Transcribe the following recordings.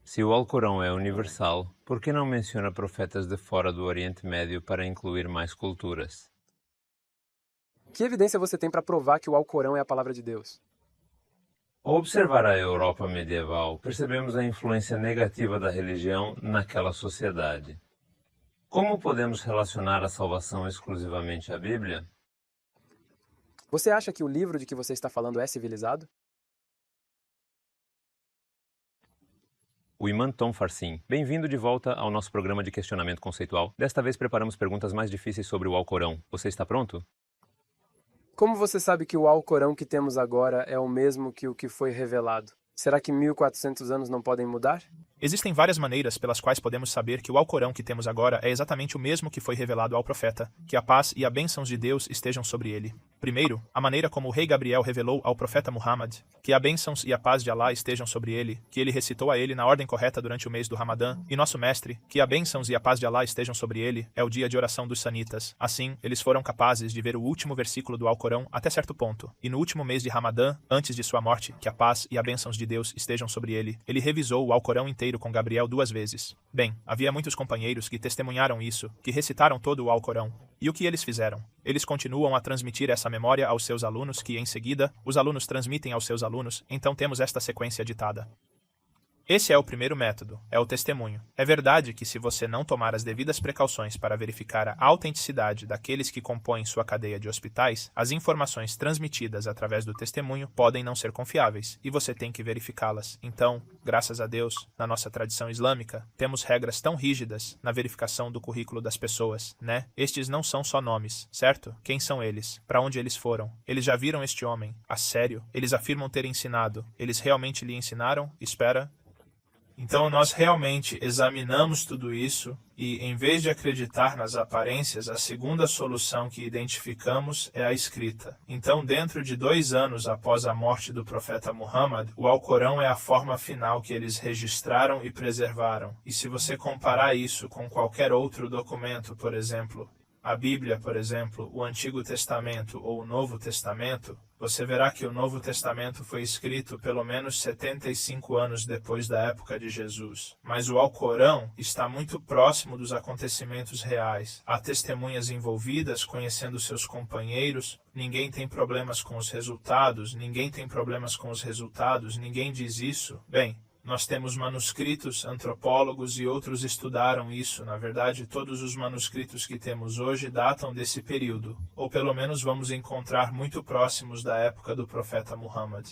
Se o Alcorão é universal, por que não menciona profetas de fora do Oriente Médio para incluir mais culturas? Que evidência você tem para provar que o Alcorão é a palavra de Deus? Ao observar a Europa medieval, percebemos a influência negativa da religião naquela sociedade. Como podemos relacionar a salvação exclusivamente à Bíblia? Você acha que o livro de que você está falando é civilizado? O Imã Tom Farsim. Bem-vindo de volta ao nosso programa de questionamento conceitual. Desta vez preparamos perguntas mais difíceis sobre o Alcorão. Você está pronto? Como você sabe que o Alcorão que temos agora é o mesmo que o que foi revelado? Será que 1400 anos não podem mudar? Existem várias maneiras pelas quais podemos saber que o Alcorão que temos agora é exatamente o mesmo que foi revelado ao profeta, que a paz e a bênçãos de Deus estejam sobre ele. Primeiro, a maneira como o rei Gabriel revelou ao profeta Muhammad, que a bênçãos e a paz de Allah estejam sobre ele, que ele recitou a ele na ordem correta durante o mês do Ramadã, e nosso mestre, que a bênçãos e a paz de Allah estejam sobre ele, é o dia de oração dos sanitas. Assim, eles foram capazes de ver o último versículo do Alcorão até certo ponto, e no último mês de Ramadã, antes de sua morte, que a paz e a bênçãos de Deus estejam sobre ele revisou o Alcorão inteiro com Gabriel 2 vezes. Bem, havia muitos companheiros que testemunharam isso, que recitaram todo o Alcorão. E o que eles fizeram? Eles continuam a transmitir essa memória aos seus alunos, que em seguida, os alunos transmitem aos seus alunos, então temos esta sequência ditada. Esse é o primeiro método, é o testemunho. É verdade que se você não tomar as devidas precauções para verificar a autenticidade daqueles que compõem sua cadeia de hospitais, as informações transmitidas através do testemunho podem não ser confiáveis, e você tem que verificá-las. Então, graças a Deus, na nossa tradição islâmica, temos regras tão rígidas na verificação do currículo das pessoas, né? Estes não são só nomes, certo? Quem são eles? Para onde eles foram? Eles já viram este homem? A sério? Eles afirmam ter ensinado. Eles realmente lhe ensinaram? Espera. Então nós realmente examinamos tudo isso e, em vez de acreditar nas aparências, a segunda solução que identificamos é a escrita. Então, dentro de 2 anos após a morte do profeta Muhammad, o Alcorão é a forma final que eles registraram e preservaram. E se você comparar isso com qualquer outro documento, por exemplo, a Bíblia, por exemplo, o Antigo Testamento ou o Novo Testamento, você verá que o Novo Testamento foi escrito pelo menos 75 anos depois da época de Jesus. Mas o Alcorão está muito próximo dos acontecimentos reais. Há testemunhas envolvidas, conhecendo seus companheiros. Ninguém tem problemas com os resultados, ninguém tem problemas com os resultados, ninguém diz isso. Bem, nós temos manuscritos, antropólogos e outros estudaram isso. Na verdade, todos os manuscritos que temos hoje datam desse período, ou pelo menos vamos encontrar muito próximos da época do profeta Muhammad.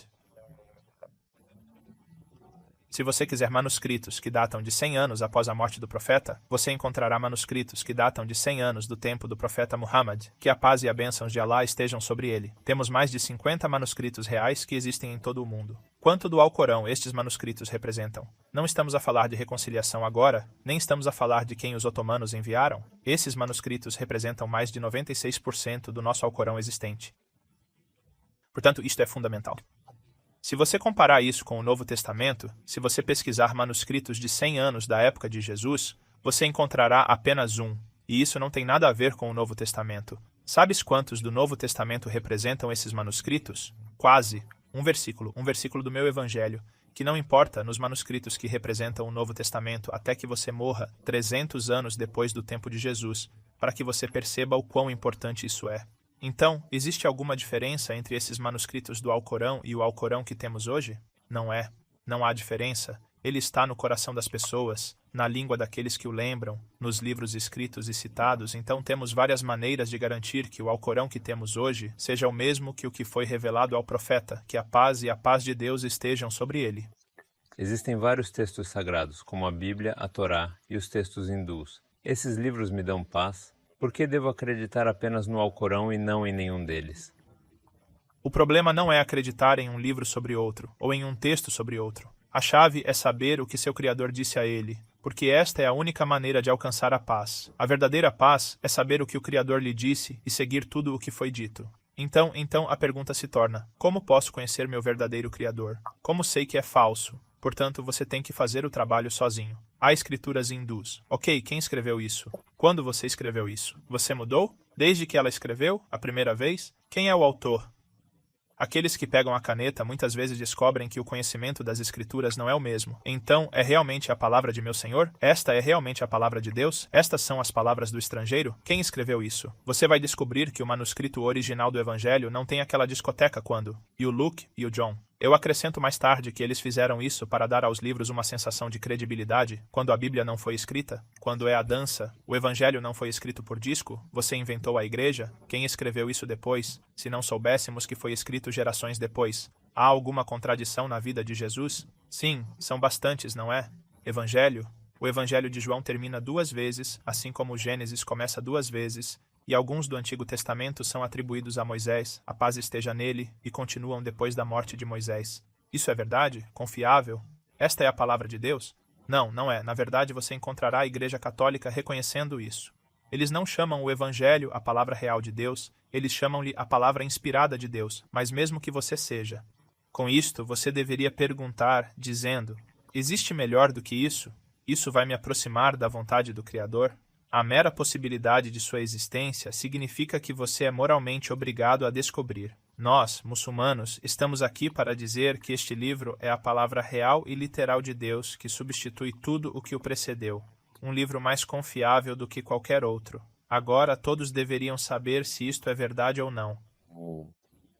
Se você quiser manuscritos que datam de 100 anos após a morte do profeta, você encontrará manuscritos que datam de 100 anos do tempo do profeta Muhammad, que a paz e a bênção de Allah estejam sobre ele. Temos mais de 50 manuscritos reais que existem em todo o mundo. Quanto do Alcorão estes manuscritos representam? Não estamos a falar de reconciliação agora, nem estamos a falar de quem os otomanos enviaram. Esses manuscritos representam mais de 96% do nosso Alcorão existente. Portanto, isto é fundamental. Se você comparar isso com o Novo Testamento, se você pesquisar manuscritos de 100 anos da época de Jesus, você encontrará apenas um, e isso não tem nada a ver com o Novo Testamento. Sabes quantos do Novo Testamento representam esses manuscritos? Quase. Um versículo do meu Evangelho, que não importa nos manuscritos que representam o Novo Testamento até que você morra 300 anos depois do tempo de Jesus, para que você perceba o quão importante isso é. Então, existe alguma diferença entre esses manuscritos do Alcorão e o Alcorão que temos hoje? Não é. Não há diferença. Ele está no coração das pessoas, na língua daqueles que o lembram, nos livros escritos e citados. Então temos várias maneiras de garantir que o Alcorão que temos hoje seja o mesmo que o que foi revelado ao profeta, que a paz e a paz de Deus estejam sobre ele. Existem vários textos sagrados, como a Bíblia, a Torá e os textos hindus. Esses livros me dão paz? Por que devo acreditar apenas no Alcorão e não em nenhum deles? O problema não é acreditar em um livro sobre outro, ou em um texto sobre outro. A chave é saber o que seu Criador disse a ele, porque esta é a única maneira de alcançar a paz. A verdadeira paz é saber o que o Criador lhe disse e seguir tudo o que foi dito. Então a pergunta se torna: como posso conhecer meu verdadeiro Criador? Como sei que é falso? Portanto, você tem que fazer o trabalho sozinho. Há escrituras hindus. Ok, quem escreveu isso? Quando você escreveu isso? Você mudou? Desde que ela escreveu, a primeira vez? Quem é o autor? Aqueles que pegam a caneta muitas vezes descobrem que o conhecimento das Escrituras não é o mesmo. Então, é realmente a palavra de meu Senhor? Esta é realmente a palavra de Deus? Estas são as palavras do estrangeiro? Quem escreveu isso? Você vai descobrir que o manuscrito original do Evangelho não tem aquela discoteca quando, e o Luke e o John. Eu acrescento mais tarde que eles fizeram isso para dar aos livros uma sensação de credibilidade. Quando a Bíblia não foi escrita, quando é a dança, o Evangelho não foi escrito por disco, você inventou a igreja? Quem escreveu isso depois? Se não soubéssemos que foi escrito gerações depois. Há alguma contradição na vida de Jesus? Sim, são bastantes, não é? Evangelho? O Evangelho de João termina 2 vezes, assim como o Gênesis começa 2 vezes, e alguns do Antigo Testamento são atribuídos a Moisés, a paz esteja nele, e continuam depois da morte de Moisés. Isso é verdade? Confiável? Esta é a palavra de Deus? Não, não é. Na verdade, você encontrará a Igreja Católica reconhecendo isso. Eles não chamam o Evangelho a palavra real de Deus, eles chamam-lhe a palavra inspirada de Deus, mas mesmo que você seja. Com isto, você deveria perguntar, dizendo, existe melhor do que isso? Isso vai me aproximar da vontade do Criador? A mera possibilidade de sua existência significa que você é moralmente obrigado a descobrir. Nós, muçulmanos, estamos aqui para dizer que este livro é a palavra real e literal de Deus que substitui tudo o que o precedeu. Um livro mais confiável do que qualquer outro. Agora todos deveriam saber se isto é verdade ou não.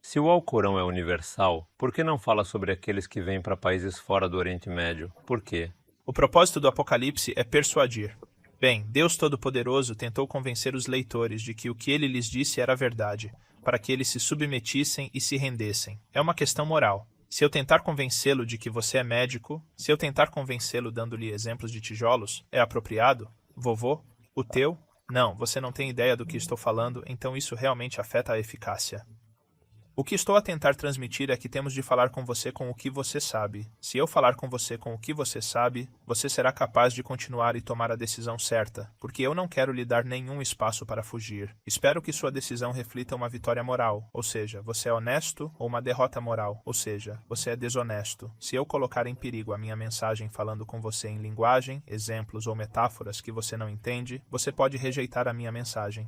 Se o Alcorão é universal, por que não fala sobre aqueles que vêm para países fora do Oriente Médio? Por quê? O propósito do Apocalipse é persuadir. Bem, Deus Todo-Poderoso tentou convencer os leitores de que o que ele lhes disse era verdade, para que eles se submetissem e se rendessem. É uma questão moral. Se eu tentar convencê-lo de que você é médico, se eu tentar convencê-lo dando-lhe exemplos de tijolos, é apropriado? Vovô? O teu? Não, você não tem ideia do que estou falando, então isso realmente afeta a eficácia. O que estou a tentar transmitir é que temos de falar com você com o que você sabe. Se eu falar com você com o que você sabe, você será capaz de continuar e tomar a decisão certa, porque eu não quero lhe dar nenhum espaço para fugir. Espero que sua decisão reflita uma vitória moral, ou seja, você é honesto, ou uma derrota moral, ou seja, você é desonesto. Se eu colocar em perigo a minha mensagem falando com você em linguagem, exemplos ou metáforas que você não entende, você pode rejeitar a minha mensagem.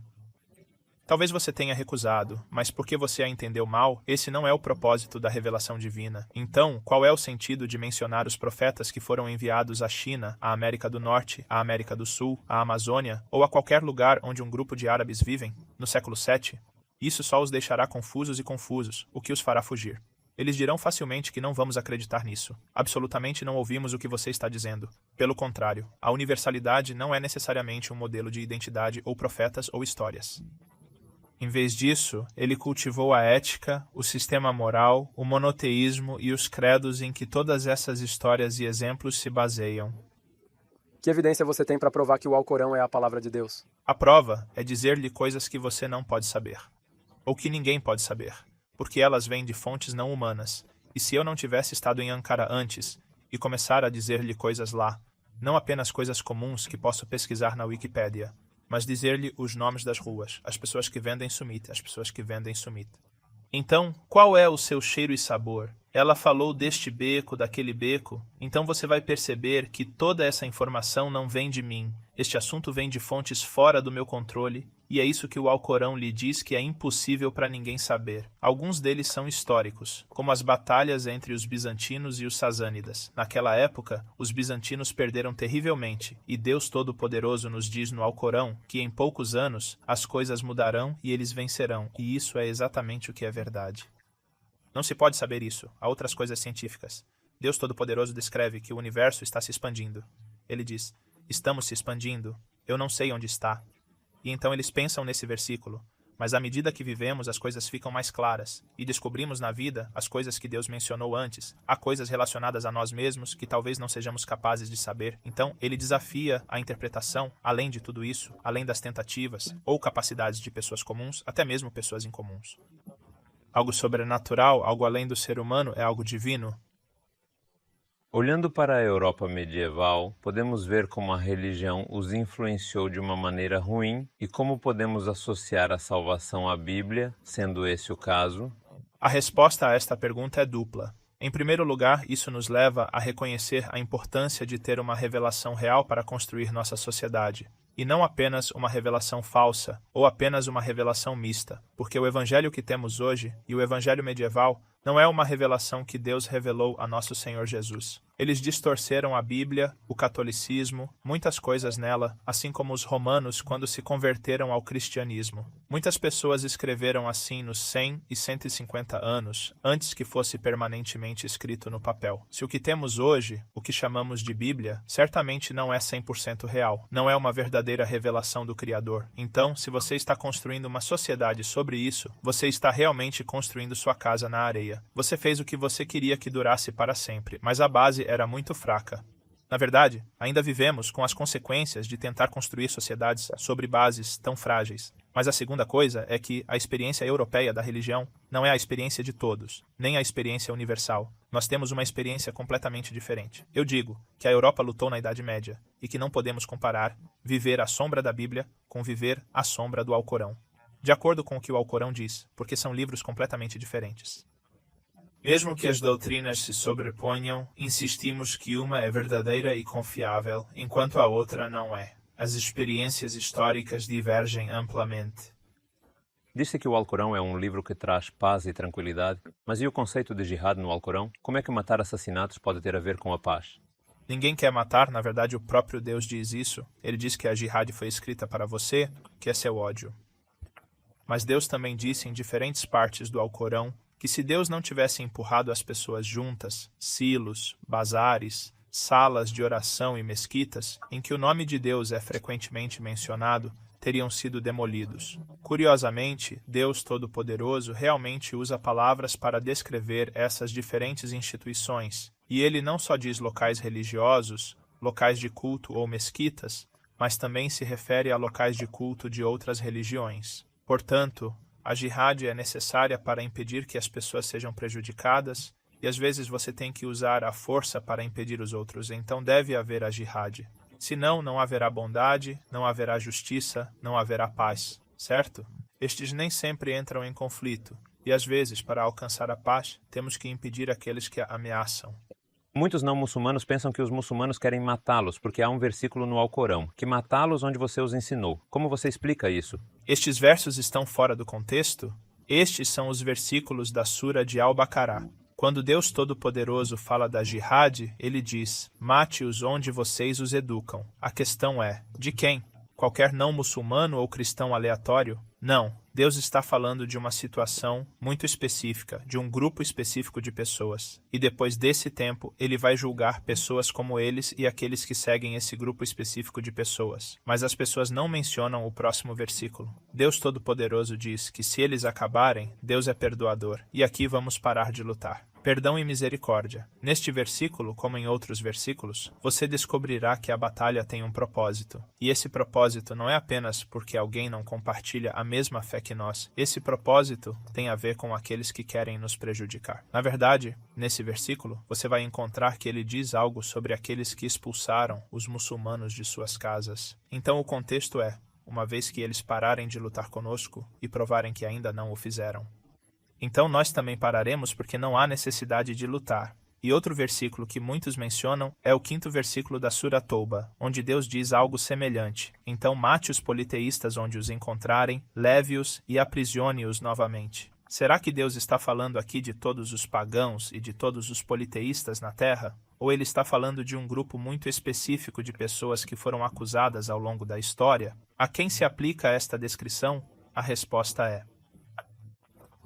Talvez você tenha recusado, mas porque você a entendeu mal, esse não é o propósito da revelação divina. Então, qual é o sentido de mencionar os profetas que foram enviados à China, à América do Norte, à América do Sul, à Amazônia, ou a qualquer lugar onde um grupo de árabes vivem, no século VII? Isso só os deixará confusos e confusos, o que os fará fugir. Eles dirão facilmente que não vamos acreditar nisso. Absolutamente não ouvimos o que você está dizendo. Pelo contrário, a universalidade não é necessariamente um modelo de identidade ou profetas ou histórias. Em vez disso, ele cultivou a ética, o sistema moral, o monoteísmo e os credos em que todas essas histórias e exemplos se baseiam. Que evidência você tem para provar que o Alcorão é a palavra de Deus? A prova é dizer-lhe coisas que você não pode saber, ou que ninguém pode saber, porque elas vêm de fontes não humanas. E se eu não tivesse estado em Ankara antes e começar a dizer-lhe coisas lá, não apenas coisas comuns que posso pesquisar na Wikipédia, mas dizer-lhe os nomes das ruas, as pessoas que vendem sumit, as pessoas que vendem sumit. Então, qual é o seu cheiro e sabor? Ela falou deste beco, daquele beco, então você vai perceber que toda essa informação não vem de mim. Este assunto vem de fontes fora do meu controle, e é isso que o Alcorão lhe diz que é impossível para ninguém saber. Alguns deles são históricos, como as batalhas entre os bizantinos e os sasânidas. Naquela época, os bizantinos perderam terrivelmente, e Deus Todo-Poderoso nos diz no Alcorão que em poucos anos as coisas mudarão e eles vencerão, e isso é exatamente o que é verdade. Não se pode saber isso. Há outras coisas científicas. Deus Todo-Poderoso descreve que o universo está se expandindo. Ele diz, estamos se expandindo, eu não sei onde está. E então eles pensam nesse versículo, mas à medida que vivemos as coisas ficam mais claras, e descobrimos na vida as coisas que Deus mencionou antes. Há coisas relacionadas a nós mesmos que talvez não sejamos capazes de saber. Então ele desafia a interpretação, além de tudo isso, além das tentativas ou capacidades de pessoas comuns, até mesmo pessoas incomuns. Algo sobrenatural, algo além do ser humano, é algo divino. Olhando para a Europa medieval, podemos ver como a religião os influenciou de uma maneira ruim e como podemos associar a salvação à Bíblia, sendo esse o caso. A resposta a esta pergunta é dupla. Em primeiro lugar, isso nos leva a reconhecer a importância de ter uma revelação real para construir nossa sociedade. e não apenas uma revelação falsa ou apenas uma revelação mista, porque o evangelho que temos hoje e o evangelho medieval não é uma revelação que Deus revelou a nosso Senhor Jesus. Eles distorceram a Bíblia, o catolicismo, muitas coisas nela, assim como os romanos quando se converteram ao cristianismo. Muitas pessoas escreveram assim nos 100 e 150 anos, antes que fosse permanentemente escrito no papel. Se o que temos hoje, o que chamamos de Bíblia, certamente não é 100% real, não é uma verdadeira revelação do Criador. Então, se você está construindo uma sociedade sobre isso, você está realmente construindo sua casa na areia. Você fez o que você queria que durasse para sempre, mas a base era muito fraca. Na verdade, ainda vivemos com as consequências de tentar construir sociedades sobre bases tão frágeis. Mas a segunda coisa é que a experiência europeia da religião não é a experiência de todos, nem a experiência universal. Nós temos uma experiência completamente diferente. Eu digo que a Europa lutou na Idade Média e que não podemos comparar viver à sombra da Bíblia com viver à sombra do Alcorão. De acordo com o que o Alcorão diz, porque são livros completamente diferentes. Mesmo que as doutrinas se sobreponham, insistimos que uma é verdadeira e confiável, enquanto a outra não é. As experiências históricas divergem amplamente. Disse que o Alcorão é um livro que traz paz e tranquilidade, mas e o conceito de jihad no Alcorão? Como é que matar assassinatos pode ter a ver com a paz? Ninguém quer matar, na verdade o próprio Deus diz isso. Ele diz que a jihad foi escrita para você, que é seu ódio. Mas Deus também disse em diferentes partes do Alcorão que se Deus não tivesse empurrado as pessoas juntas, silos, bazares, salas de oração e mesquitas, em que o nome de Deus é frequentemente mencionado, teriam sido demolidos. Curiosamente, Deus Todo-Poderoso realmente usa palavras para descrever essas diferentes instituições, e ele não só diz locais religiosos, locais de culto ou mesquitas, mas também se refere a locais de culto de outras religiões. Portanto, a jihad é necessária para impedir que as pessoas sejam prejudicadas, e às vezes você tem que usar a força para impedir os outros, então deve haver a jihad. Senão, não haverá bondade, não haverá justiça, não haverá paz, certo? Estes nem sempre entram em conflito, e às vezes, para alcançar a paz, temos que impedir aqueles que a ameaçam. Muitos não muçulmanos pensam que os muçulmanos querem matá-los, porque há um versículo no Alcorão, que matá-los onde você os ensinou. Como você explica isso? Estes versos estão fora do contexto? Estes são os versículos da Sura de Al-Baqará. Quando Deus Todo-Poderoso fala da jihad, ele diz, mate-os onde vocês os educam. A questão é, de quem? Qualquer não muçulmano ou cristão aleatório? Não. Deus está falando de uma situação muito específica, de um grupo específico de pessoas. E depois desse tempo, ele vai julgar pessoas como eles e aqueles que seguem esse grupo específico de pessoas. Mas as pessoas não mencionam o próximo versículo. Deus Todo-Poderoso diz que se eles acabarem, Deus é perdoador. E aqui vamos parar de lutar. Perdão e misericórdia. Neste versículo, como em outros versículos, você descobrirá que a batalha tem um propósito. E esse propósito não é apenas porque alguém não compartilha a mesma fé que nós. Esse propósito tem a ver com aqueles que querem nos prejudicar. Na verdade, nesse versículo, você vai encontrar que ele diz algo sobre aqueles que expulsaram os muçulmanos de suas casas. Então o contexto é, uma vez que eles pararem de lutar conosco e provarem que ainda não o fizeram. Então nós também pararemos porque não há necessidade de lutar. E outro versículo que muitos mencionam é o 5º versículo da Sura Touba, onde Deus diz algo semelhante. Então mate os politeístas onde os encontrarem, leve-os e aprisione-os novamente. Será que Deus está falando aqui de todos os pagãos e de todos os politeístas na Terra? Ou ele está falando de um grupo muito específico de pessoas que foram acusadas ao longo da história? A quem se aplica esta descrição? A resposta é: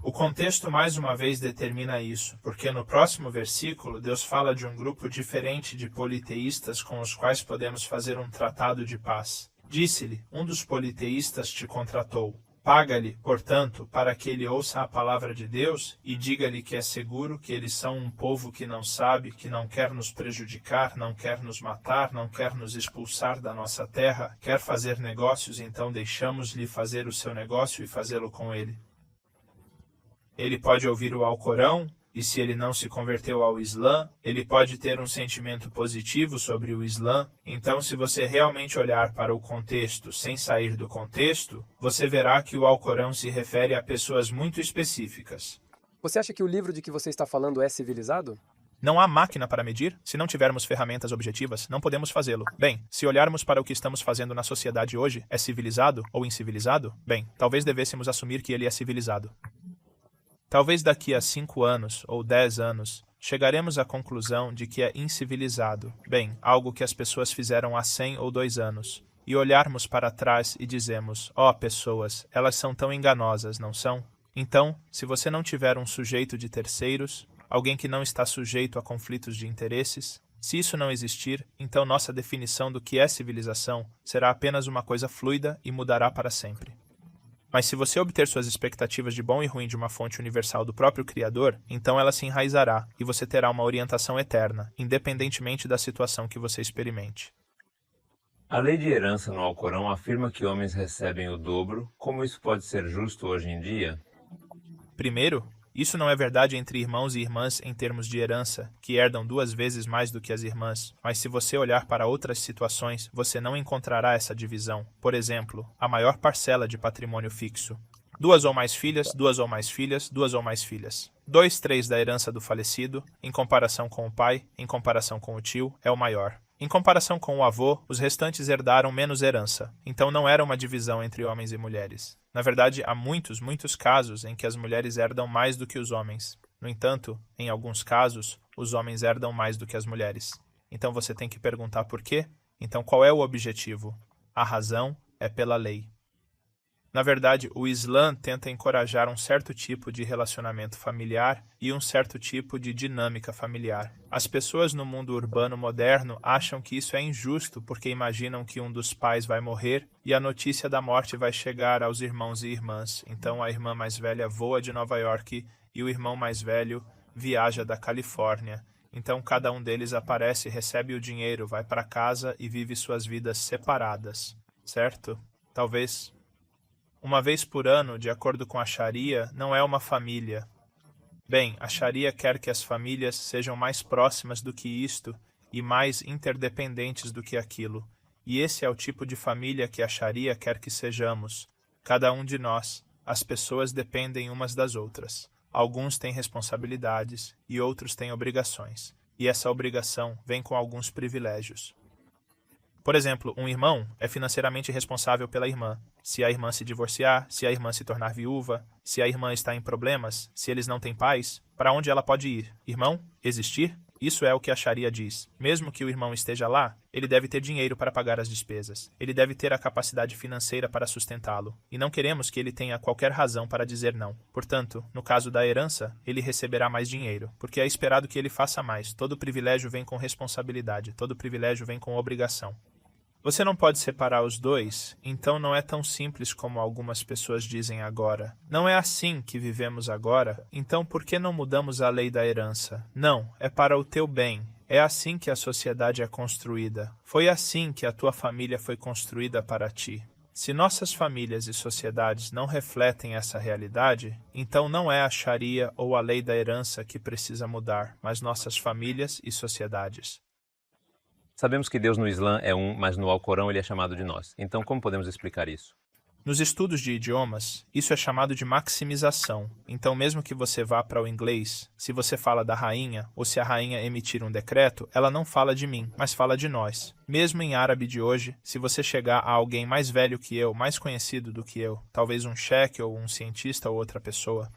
o contexto mais uma vez determina isso, porque no próximo versículo Deus fala de um grupo diferente de politeístas com os quais podemos fazer um tratado de paz. Disse-lhe, um dos politeístas te contratou. Paga-lhe, portanto, para que ele ouça a palavra de Deus e diga-lhe que é seguro, que eles são um povo que não sabe, que não quer nos prejudicar, não quer nos matar, não quer nos expulsar da nossa terra, quer fazer negócios, então deixamos-lhe fazer o seu negócio e fazê-lo com ele. Ele pode ouvir o Alcorão, e se ele não se converteu ao Islã, ele pode ter um sentimento positivo sobre o Islã. Então, se você realmente olhar para o contexto sem sair do contexto, você verá que o Alcorão se refere a pessoas muito específicas. Você acha que o livro de que você está falando é civilizado? Não há máquina para medir? Se não tivermos ferramentas objetivas, não podemos fazê-lo. Bem, se olharmos para o que estamos fazendo na sociedade hoje, é civilizado ou incivilizado? Bem, talvez devêssemos assumir que ele é civilizado. Talvez daqui a 5 anos ou 10 anos, chegaremos à conclusão de que é incivilizado. Bem, algo que as pessoas fizeram há 100 ou 2 anos. E olharmos para trás e dizemos, pessoas, elas são tão enganosas, não são? Então, se você não tiver um sujeito de terceiros, alguém que não está sujeito a conflitos de interesses, se isso não existir, então nossa definição do que é civilização será apenas uma coisa fluida e mudará para sempre. Mas se você obter suas expectativas de bom e ruim de uma fonte universal do próprio Criador, então ela se enraizará e você terá uma orientação eterna, independentemente da situação que você experimente. A lei de herança no Alcorão afirma que homens recebem o dobro. Como isso pode ser justo hoje em dia? Primeiro, isso não é verdade entre irmãos e irmãs em termos de herança, que herdam 2 vezes mais do que as irmãs, mas se você olhar para outras situações, você não encontrará essa divisão. Por exemplo, a maior parcela de patrimônio fixo. 2 ou mais filhas, 2 ou mais filhas, 2 ou mais filhas. 2/3 da herança do falecido, em comparação com o pai, em comparação com o tio, é o maior. Em comparação com o avô, os restantes herdaram menos herança, então não era uma divisão entre homens e mulheres. Na verdade, há muitos casos em que as mulheres herdam mais do que os homens. No entanto, em alguns casos, os homens herdam mais do que as mulheres. Então você tem que perguntar por quê? Então qual é o objetivo? A razão é pela lei. Na verdade, o Islã tenta encorajar um certo tipo de relacionamento familiar e um certo tipo de dinâmica familiar. As pessoas no mundo urbano moderno acham que isso é injusto porque imaginam que um dos pais vai morrer e a notícia da morte vai chegar aos irmãos e irmãs. Então a irmã mais velha voa de Nova York e o irmão mais velho viaja da Califórnia. Então cada um deles aparece, recebe o dinheiro, vai para casa e vive suas vidas separadas, certo? Talvez uma vez por ano, de acordo com a Sharia, não é uma família. Bem, a Sharia quer que as famílias sejam mais próximas do que isto e mais interdependentes do que aquilo. E esse é o tipo de família que a Sharia quer que sejamos. Cada um de nós, as pessoas dependem umas das outras. Alguns têm responsabilidades e outros têm obrigações. E essa obrigação vem com alguns privilégios. Por exemplo, um irmão é financeiramente responsável pela irmã. Se a irmã se divorciar, se a irmã se tornar viúva, se a irmã está em problemas, se eles não têm pais, para onde ela pode ir? Irmão? Existir? Isso é o que a Sharia diz. Mesmo que o irmão esteja lá, ele deve ter dinheiro para pagar as despesas. Ele deve ter a capacidade financeira para sustentá-lo. E não queremos que ele tenha qualquer razão para dizer não. Portanto, no caso da herança, ele receberá mais dinheiro, porque é esperado que ele faça mais. Todo privilégio vem com responsabilidade, todo privilégio vem com obrigação. Você não pode separar os dois, então não é tão simples como algumas pessoas dizem agora. Não é assim que vivemos agora, então por que não mudamos a lei da herança? Não, é para o teu bem. É assim que a sociedade é construída. Foi assim que a tua família foi construída para ti. Se nossas famílias e sociedades não refletem essa realidade, então não é a Sharia ou a lei da herança que precisa mudar, mas nossas famílias e sociedades. Sabemos que Deus no Islã é um, mas no Alcorão ele é chamado de nós. Então como podemos explicar isso? Nos estudos de idiomas, isso é chamado de maximização. Então, mesmo que você vá para o inglês, se você fala da rainha, ou se a rainha emitir um decreto, ela não fala de mim, mas fala de nós. Mesmo em árabe de hoje, se você chegar a alguém mais velho que eu, mais conhecido do que eu, talvez um cheque ou um cientista ou outra pessoa,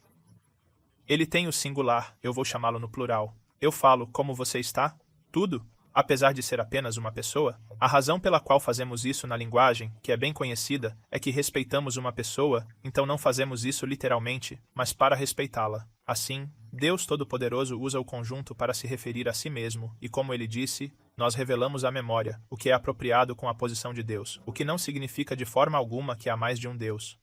ele tem o singular, eu vou chamá-lo no plural. Eu falo, como você está? Tudo? Apesar de ser apenas uma pessoa, a razão pela qual fazemos isso na linguagem, que é bem conhecida, é que respeitamos uma pessoa, então não fazemos isso literalmente, mas para respeitá-la. Assim, Deus Todo-Poderoso usa o conjunto para se referir a si mesmo, e como ele disse, nós revelamos a memória, o que é apropriado com a posição de Deus, o que não significa de forma alguma que há mais de um Deus.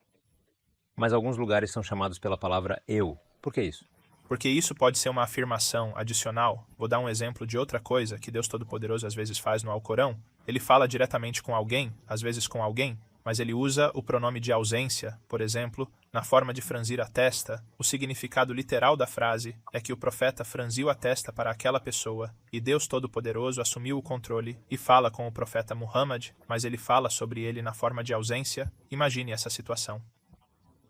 Mas alguns lugares são chamados pela palavra eu. Por que isso? Porque isso pode ser uma afirmação adicional. Vou dar um exemplo de outra coisa que Deus Todo-Poderoso às vezes faz no Alcorão. Ele fala diretamente com alguém, às vezes com alguém, mas ele usa o pronome de ausência, por exemplo, na forma de franzir a testa. O significado literal da frase é que o profeta franziu a testa para aquela pessoa e Deus Todo-Poderoso assumiu o controle e fala com o profeta Muhammad, mas ele fala sobre ele na forma de ausência. Imagine essa situação.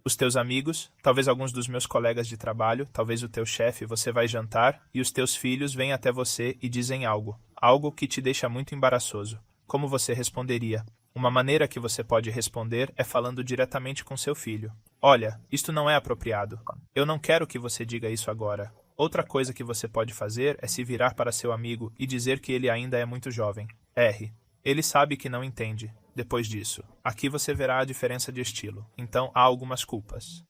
Os teus amigos, talvez alguns dos meus colegas de trabalho, talvez o teu chefe, você vai jantar e os teus filhos vêm até você e dizem algo que te deixa muito embaraçoso. Como você responderia? Uma maneira que você pode responder é falando diretamente com seu filho. Olha, isto não é apropriado. Eu não quero que você diga isso agora. Outra coisa que você pode fazer é se virar para seu amigo e dizer que ele ainda é muito jovem. Ele sabe que não entende. Depois disso, aqui você verá a diferença de estilo. Então, há algumas culpas.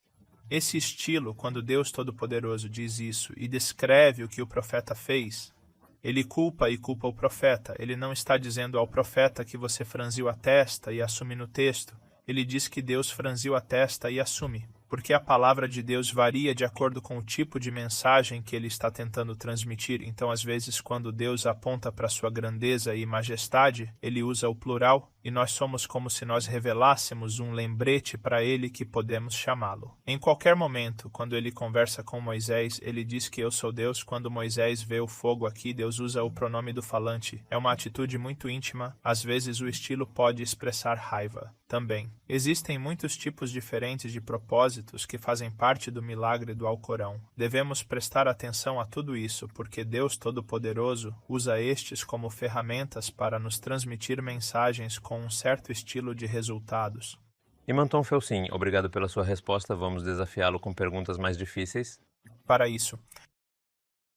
Esse estilo, quando Deus Todo-Poderoso diz isso e descreve o que o profeta fez, ele culpa o profeta. Ele não está dizendo ao profeta que você franziu a testa e assume no texto. Ele diz que Deus franziu a testa e assume. Porque a palavra de Deus varia de acordo com o tipo de mensagem que ele está tentando transmitir. Então, às vezes, quando Deus aponta para sua grandeza e majestade, ele usa o plural, e nós somos como se nós revelássemos um lembrete para ele que podemos chamá-lo. Em qualquer momento, quando ele conversa com Moisés, ele diz que eu sou Deus. Quando Moisés vê o fogo aqui, Deus usa o pronome do falante. É uma atitude muito íntima. Às vezes, o estilo pode expressar raiva também. Existem muitos tipos diferentes de propósitos que fazem parte do milagre do Alcorão. Devemos prestar atenção a tudo isso, porque Deus Todo-Poderoso usa estes como ferramentas para nos transmitir mensagens com um certo estilo de resultados. Imanton Felsin, obrigado pela sua resposta. Vamos desafiá-lo com perguntas mais difíceis. Para isso,